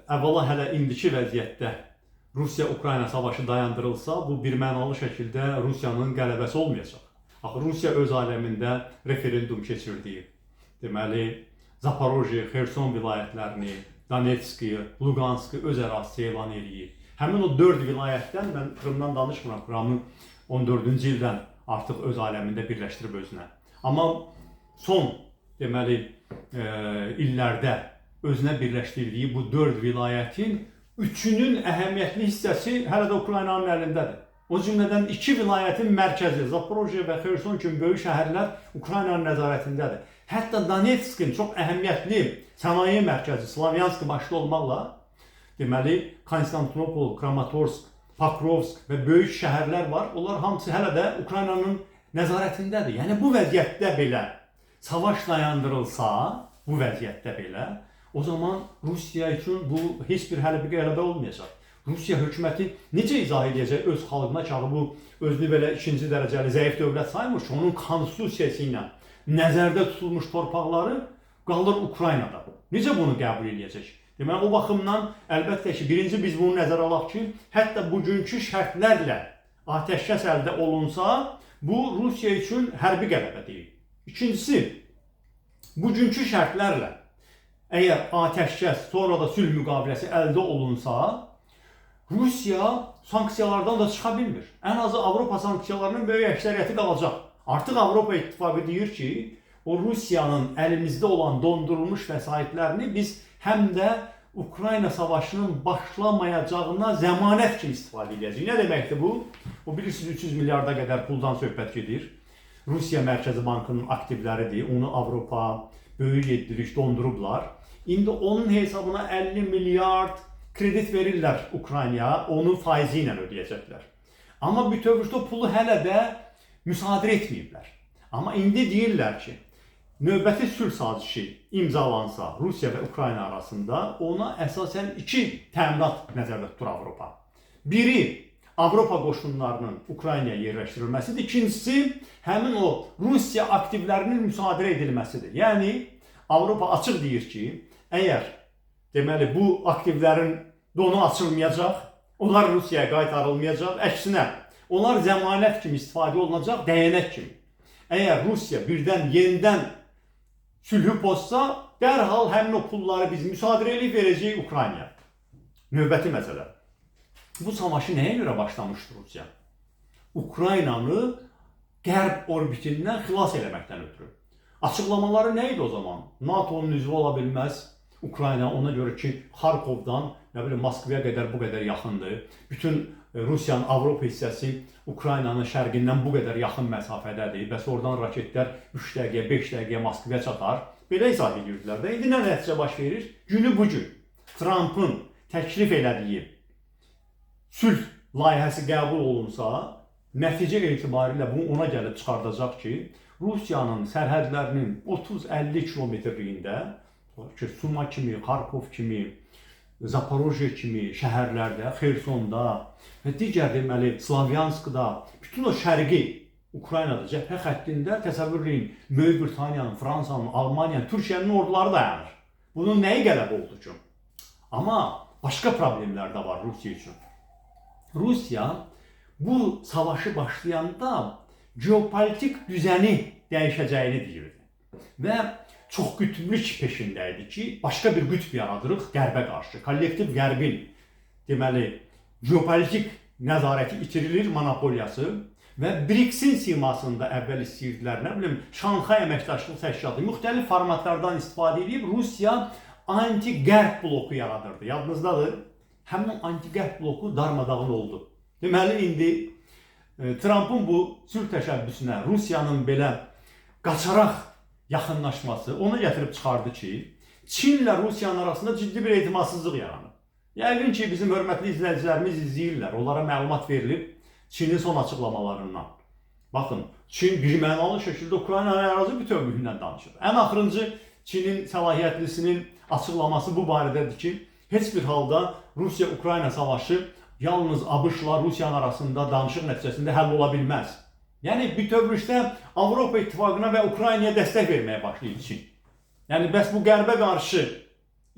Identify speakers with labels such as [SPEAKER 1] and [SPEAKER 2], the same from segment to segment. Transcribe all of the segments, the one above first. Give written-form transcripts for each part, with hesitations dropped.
[SPEAKER 1] əvvəla hələ indiki vəziyyətdə Rusiya-Ukrayna savaşı dayandırılsa, bu birmənalı şəkildə Rusiyanın qələbəsi olmayacaq. Axı Rusiya öz aləmində referendum keçirdi. Deməli, Zaporojye, Xerson vilayətlərini, Donetski, Luganski öz ərazisi elan edir. Həmin o 4 vilayətdən, mən Krımdan danışmıram, Krımı 14-cü ildən artıq öz aləmində birləşdirib özünə. Amma son, deməli, illərdə özünə birləşdirdiyi bu 4 vilayətin 3-ünün əhəmiyyətli hissəsi hələ də Ukraynanın əlindədir. O cümlədən 2 vilayətin mərkəzi, Zaporojye və Xerson kimi böyük şəhərlər Ukraynanın nəzarətindədir. Hətta Donetskin çox əhəmiyyətli sənaye mərkəzi, Slavyansk başda olmaqla, deməli, Konstantinopol, Kramatorsk, Pokrovsk və böyük şəhərlər var. Onlar hamısı hələ də Ukraynanın nəzarətindədir. Yəni, bu vəziyyətdə belə savaş dayandırılsa, bu vəziyyətdə belə, o zaman Rusiya üçün bu heç bir hərbi qələbə olmayacaq. Rusiya hökuməti necə izah edəcək öz xalqına ki, bu özünü belə ikinci dərəcəli zəif dövlət saymış, onun konstitusiyası ilə nəzərdə tutulmuş torpaqları qalır Ukraynada. Necə bunu qəbul edəcək? Deməli, o baxımdan əlbəttə ki, birinci biz bunu nəzərə alaq ki, hətta bugünkü şərtlərlə atəşkəs əldə olunsa, bu Rusiya üçün hərbi qələbə deyil. İkincisi, bugünkü şərtlərlə əgər atəşkəs, sonra da sülh müqaviləsi əldə olunsa, Rusiya sanksiyalardan da çıxa bilmir. Ən azı Avropa sanksiyalarının böyük əksəriyyəti qalacaq. Artıq Avropa İttifaqı deyir ki, o Rusiyanın əlimizdə olan dondurulmuş vəsaitlərini biz həm də Ukrayna savaşının başlamayacağına zəmanət kimi istifadə edəcəyik. Nə deməkdir bu? O bilirsiniz 300 milyarda qədər puldan söhbət gedir. Rusiya Mərkəzi Bankının aktivləridir. Onu Avropa böyük yeddilik dondurublar. İndi onun hesabına 50 milyard kredit verirlər Ukraynaya, onun faizi ilə ödəyəcəklər. Amma bütövlükdə pulu hələ də müsadirə etməyiblər. Amma indi deyirlər ki, növbəti sülh sazişi imzalansa Rusiya və Ukrayna arasında ona əsasən 2 təminat nəzərdə tutur Avropa. Biri, Avropa qoşunlarının Ukraynaya yerləşdirilməsidir. İkincisi, həmin o Rusiya aktivlərinin müsadirə edilməsidir. Yəni, Avropa açıq deyir ki, əgər deməli, bu aktivlərin donu açılmayacaq, onlar Rusiyaya qaytarılmayacaq, əksinə, onlar zəmanət kimi istifadə olunacaq, dəyənək kimi. Əgər Rusiya birdən yenidən sülhü pozsa, dərhal həmin o pulları biz müsadirəli verəcəyik Ukraynaya. Növbəti məsələ. Bu savaşı nəyə görə başlamışdır Rusiya? Ukraynanı qərb orbitindən xilas eləməkdən ötürü. Açıqlamaları nə idi o zaman? NATO'nun üzvü ola bilməz. Ukrayna ona görə ki, Xarkovdan Moskvaya qədər bu qədər yaxındır. Bütün Rusiyanın Avropa hissəsi Ukraynanın şərqindən bu qədər yaxın məsafədədir. Bəs oradan raketlər 3 dəqiqə, 5 dəqiqə Moskvaya çatar. Belə izah edirdilər də. İndi nə nəticə baş verir? Günü bugün Trump'ın təklif elədiyi sülh layihəsi qəbul olunsa, nəticə etibarilə bu ona gəlib çıxardacaq ki, Rusiyanın sərhədlərinin 30-50 kilometrliyində Suma kimi, Xarkov kimi, Zaporojye kimi şəhərlərdə, Xersonda və digər deməli Slavyanskda, bütün o şərqi Ukraynada cəbhə xəttində təsəvvür edin, Böyük Britaniyanın, Fransanın, Almaniyanın, Türkiyənin orduları dayanır. Bunun nəyi qələbə oldu ki? Amma başqa problemlər də var Rusiya üçün. Rusiya bu savaşı başlayanda geopolitik düzəni dəyişəcəyini deyirdi. Və çox qütblük peşindəydi ki, başqa bir qütb yaradırıq qərbə qarşı. Kollektiv qərbin, deməli, geopolitik nəzarəti itirilir, monopoliyası və BRICS-in simasında əvvəl istəyirdilər, nə bilim, Şanxay əməkdaşlıq təşkilatı müxtəlif formatlardan istifadə edib Rusiya anti-qərb bloku yaradırdı. Yadınızdadır, həmin anti-qərb bloku darmadağın oldu. Deməli, indi Trump'ın bu sülh təşəbbüsünə Rusiyanın belə qaçaraq yaxınlaşması ona gətirib çıxardı ki, Çinlə Rusiyanın arasında ciddi bir etimadsızlıq yaranıb. Yəqin ki, bizim hörmətli izləyicilərimiz izləyirlər, onlara məlumat verilib Çinin son açıqlamalarından. Baxın, Çin birmənalı şəkildə Ukrayna ərazi bütövlüyündən danışır. Ən axırıncı Çinin səlahiyyətlisinin açıqlaması bu barədədir ki, heç bir halda Rusiya-Ukrayna savaşı yalnız ABŞ-la Rusiyanın arasında danışıq nəticəsində həll ola bilməz. Yəni, bütövlükdə Avropa İttifaqına və Ukraynaya dəstək verməyə başlayır Çin. Yəni, bəs bu qərbə qarşı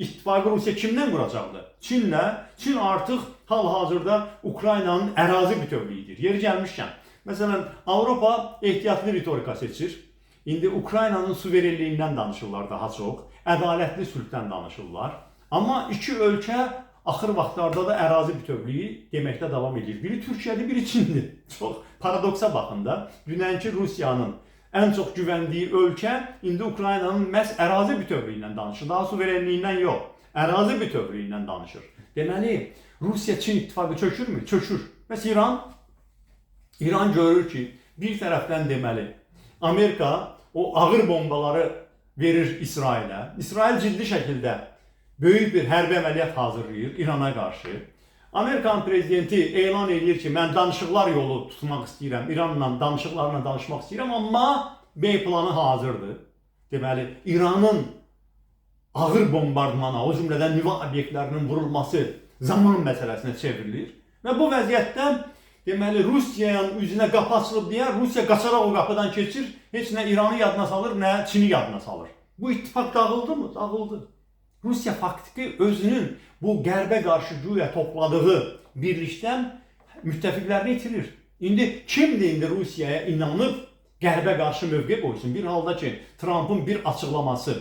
[SPEAKER 1] İttifaqı Rusiya kimdən quracaqdı? Çinlə. Çin artıq hal-hazırda Ukraynanın ərazi bütövlüyüdür. Yeri gəlmişkən, məsələn, Avropa ehtiyatlı ritorika seçir. İndi Ukraynanın suverenliyindən danışırlar daha çox. Ədalətli sülhdən danışırlar. Amma iki ölkə axır vaxtlarda da ərazi bütövlüyü deməkdə davam edir. Biri Türkiyədir, biri Çindir. Çox paradoksa baxın da. Dünənki Rusiyanın ən çox güvəndiyi ölkə indi Ukraynanın məhz ərazi bütövlüyündən danışır. Daha suverenliyindən yox, ərazi bütövlüyündən danışır. Deməli, Rusiya-Çin ittifaqı çökürmü? Çökür. Məsələn, İran görür ki, bir tərəfdən deməli, Amerika o ağır bombaları verir İsrailə. İsrail ciddi şəkildə böyük bir hərbi əməliyyat hazırlayır İrana qarşı. Amerikan prezidenti elan edir ki, mən danışıqlar yolu tutmaq istəyirəm, İranla danışıqlarla danışmaq istəyirəm, amma B planı hazırdır. Deməli, İranın ağır bombardmana, o cümlədən nüvə obyektlərinin vurulması zaman məsələsinə çevrilir. Və bu vəziyyətdə deməli, Rusiyanın üzünə qapı açılıb deyə Rusiya qaçaraq o qapıdan keçir, heç nə İranı yadına salır, nə Çini yadına salır. Bu ittifaq dağıldı mı? Dağıldı. Rusiya faktiki özünün bu qərbə qarşı güya topladığı birlikdən müttəfiqlərini itirir. İndi kimdir indi Rusiyaya inanıb qərbə qarşı mövqe qoysun? Bir halda ki, Trump'ın bir açıqlaması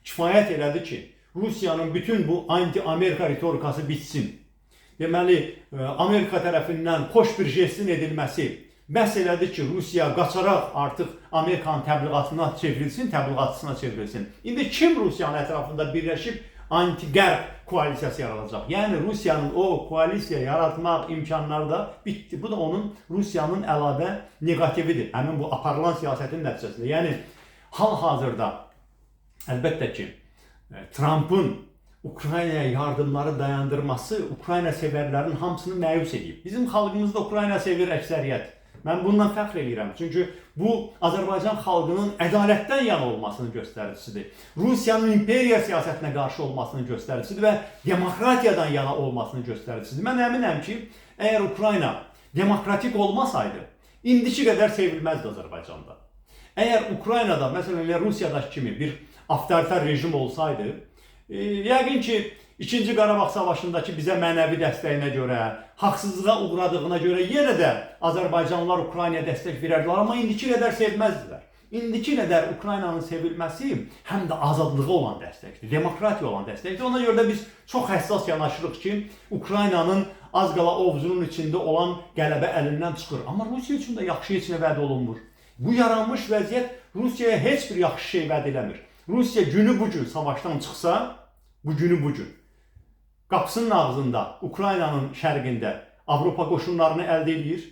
[SPEAKER 1] kifayət elədi ki, Rusiyanın bütün bu anti-Amerika ritorikası bitsin. Deməli, Amerika tərəfindən xoş bir jestin edilməsi bəhs elədi ki, Rusiya qaçaraq artıq Amerikanın təbliğatına çevrilsin, təbliğatçısına çevrilsin. İndi kim Rusiyanın ətrafında birləşib anti-qərb koalisiyası yaradacaq? Yəni, Rusiyanın o koalisiya yaratmaq imkanları da bitdi. Bu da onun Rusiyanın əlavə negatividir. Həmin bu aparılan siyasətin nəticəsində. Yəni, hal-hazırda əlbəttə ki, Trump'ın Ukraynaya yardımları dayandırması Ukrayna sevərlərinin hamısını məyus edib. Bizim xalqımızda Ukrayna sevir əksəriyyət. Mən bundan fəxr edirəm. Çünki bu Azərbaycan xalqının ədalətdən yana olmasının göstəricisidir. Rusiyanın imperiya siyasətinə qarşı olmasının göstəricisidir və demokratiyadan yana olmasının göstəricisidir. Mən əminəm ki, əgər Ukrayna demokratik olmasaydı, indiki qədər sevilməzdi Azərbaycanda. Əgər Ukraynada, məsələn, Rusiyadakı kimi bir avtoritar rejim olsaydı, yəqin ki, İkinci Qarabağ savaşındakı bizə mənəvi dəstəyinə görə, haqsızlığa uğradığına görə yenə də Azərbaycanlılar Ukraynaya dəstək verərdilər, amma indiki qədər sevməzdilər. İndiki qədər Ukraynanın sevilməsi həm də azadlığı olan dəstəkdir, demokratiya olan dəstəkdir. Ona görə də biz çox həssas yanaşırıq ki, Ukraynanın az qala ovcunun içində olan qələbə əlindən çıxır. Amma Rusiya üçün də yaxşı heç nə vəd olunmur. Bu yaranmış vəziyyət Rusiyaya heç bir yaxşı şey vəd eləmir. Rusiya günü bugün savaşdan çıxsa, bu günü bugün qapısının ağzında, Ukraynanın şərqində Avropa qoşunlarını əldə edir.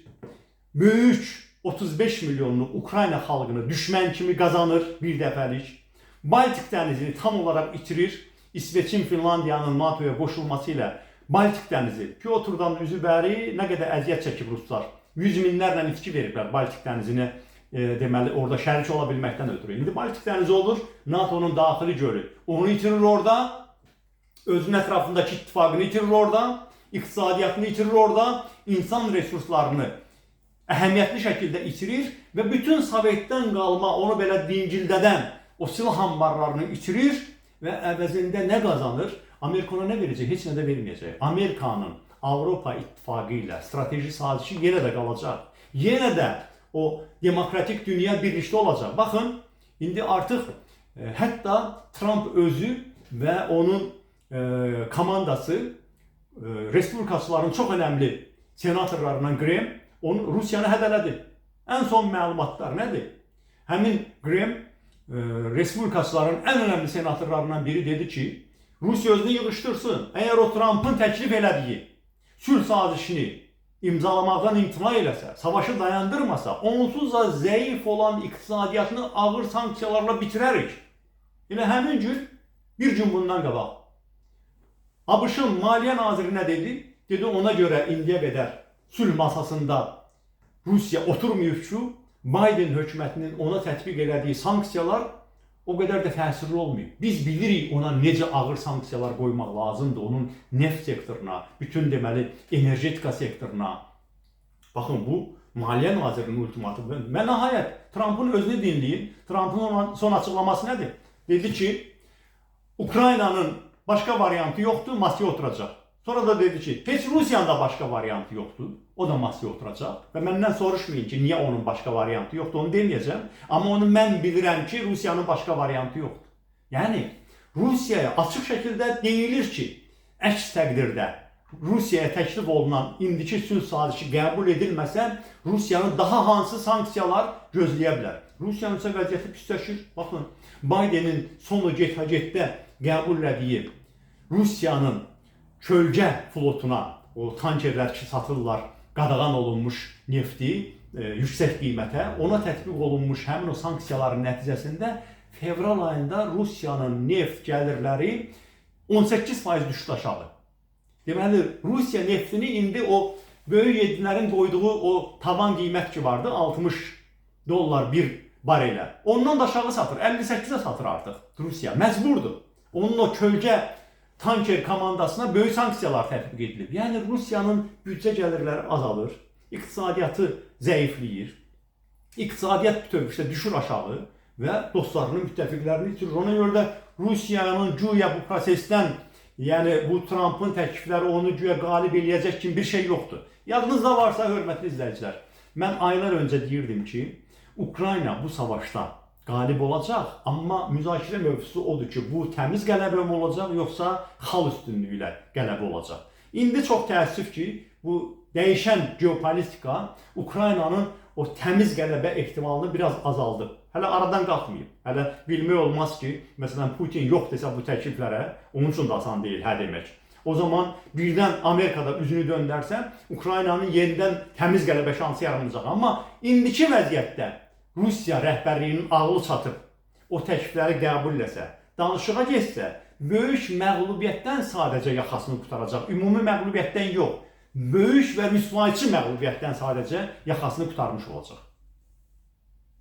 [SPEAKER 1] Böyük 35 milyonlu Ukrayna xalqını düşmən kimi qazanır bir dəfəlik. Baltik dənizini tam olaraq itirir. İsveçin, Finlandiyanın NATO'ya qoşulması ilə Baltik dənizi, Pyotrdan üzü bəri nə qədər əziyyət çəkib ruslar. 100 minlərlə itki veriblər Baltik dənizinə, deməli, orada şərik ola bilməkdən ötürü. İndi Baltik dənizi olur, NATO'nun daxili gölü. Onu itirir orada. Özünün ətrafındakı ittifaqını itirir orada, iqtisadiyyatını itirir orada, insan resurslarını əhəmiyyətli şəkildə itirir və bütün Sovetdən qalma, onu belə dingildədən o silah ambarlarını itirir və əvəzində nə qazanır? Amerika ona nə verəcək? Heç nə də verməyəcək. Amerikanın Avropa ittifaqı ilə strateji sazişi yenə də qalacaq. Yenə də o demokratik dünya birlikdə olacaq. Baxın, indi artıq hətta Trump özü və onun komandası, respublikaçıların çox önəmli senatorlarından Graham onu Rusiyanı hədələdi. Ən son məlumatlar nədir? Həmin Graham respublikaçıların ən önəmli senatorlarından biri dedi ki, Rusiya özünü yığışdırsın. Əgər o Trump'ın təklif elədiyi sülh sazişini imzalamaqdan imtina eləsə, savaşı dayandırmasa, onsuz da zəif olan iqtisadiyyatını ağır sanksiyalarla bitirərik. Elə həmin gün, bir gün bundan qabaq, ABŞ-ın Maliyyə Naziri nə dedi? Dedi, ona görə indiyə qədər sülh masasında Rusiya oturmayıb ki, Biden hökumətinin ona tətbiq elədiyi sanksiyalar o qədər də təsirli olmayıb. Biz bilirik ona necə ağır sanksiyalar qoymaq lazımdır, onun neft sektoruna, bütün deməli energetika sektoruna. Baxın, bu Maliyyə Nazirinin ultimatumu. Və nəhayət, Trump'ın özünü dinləyin. Trump'ın son açıqlaması nədir? Dedi ki, Ukraynanın başqa variantı yoxdur, masaya oturacaq. Sonra da dedi ki, heç Rusiyanın da başqa variantı yoxdur, o da masaya oturacaq. Və məndən soruşmayın ki, niyə onun başqa variantı yoxdur, onu deməyəcəm. Amma onu mən bilirəm ki, Rusiyanın başqa variantı yoxdur. Yəni, Rusiyaya açıq şəkildə deyilir ki, əks təqdirdə Rusiyaya təklif olunan indiki sülh sazişi qəbul edilməsə, Rusiyanın daha hansı sanksiyalar gözləyə bilər? Rusiyanın isə vəziyyəti pisləşir. Baxın, Bidenin sonu get-getdə qəbul elədiyi Rusiyanın kölgə flotuna, o tankerlər ki satırlar, qadağan olunmuş nefti yüksək qiymətə, ona tətbiq olunmuş həmin o sanksiyaların nəticəsində fevral ayında Rusiyanın neft gəlirləri 18% düşdü aşağı. Deməli, Rusiya neftini indi o böyük yedinlərin qoyduğu o tavan qiymət ki vardı, $60 bir barelə. Ondan da aşağı satır, 58-ə satır artıq Rusiya. Məcburdur. Onun o kölgə tanker komandasına böyük sanksiyalar tətbiq edilib. Yəni, Rusiyanın büdcə gəlirləri azalır, iqtisadiyyatı zəifləyir, iqtisadiyyat bütövlükdə düşür aşağı və dostlarının, müttəfiqlərini itirir. Ona görə də Rusiyanın güya bu prosesdən, yəni bu Trump'ın təklifləri onu güya qalib eləyəcək kimi bir şey yoxdur. Yadınızda varsa, hörmətli izləyicilər, mən aylar öncə deyirdim ki, Ukrayna bu savaşda qalib olacaq, amma müzakirə mövzusu odur ki, bu təmiz qələbə mi olacaq, yoxsa xal üstünlüyü ilə qələbə olacaq. İndi çox təəssüf ki, bu dəyişən geopolitika Ukraynanın o təmiz qələbə ehtimalını biraz azaldıb. Hələ aradan qalxmayıb. Hələ bilmək olmaz ki, məsələn, Putin yox desə bu təkliflərə, onun üçün də asan deyil, hə demək. O zaman birdən Amerikada üzünü döndərsə, Ukraynanın yenidən təmiz qələbə şansı yaranacaq. Amma indiki vəziyyətdə Rusiya rəhbərliyinin ağlı çatıb, o təklifləri qəbul etsə, danışığa getsə, böyük məğlubiyyətdən sadəcə yaxasını qutaracaq. Ümumi məğlubiyyətdən yox, böyük və rüsvayçı məğlubiyyətdən sadəcə yaxasını qutarmış olacaq.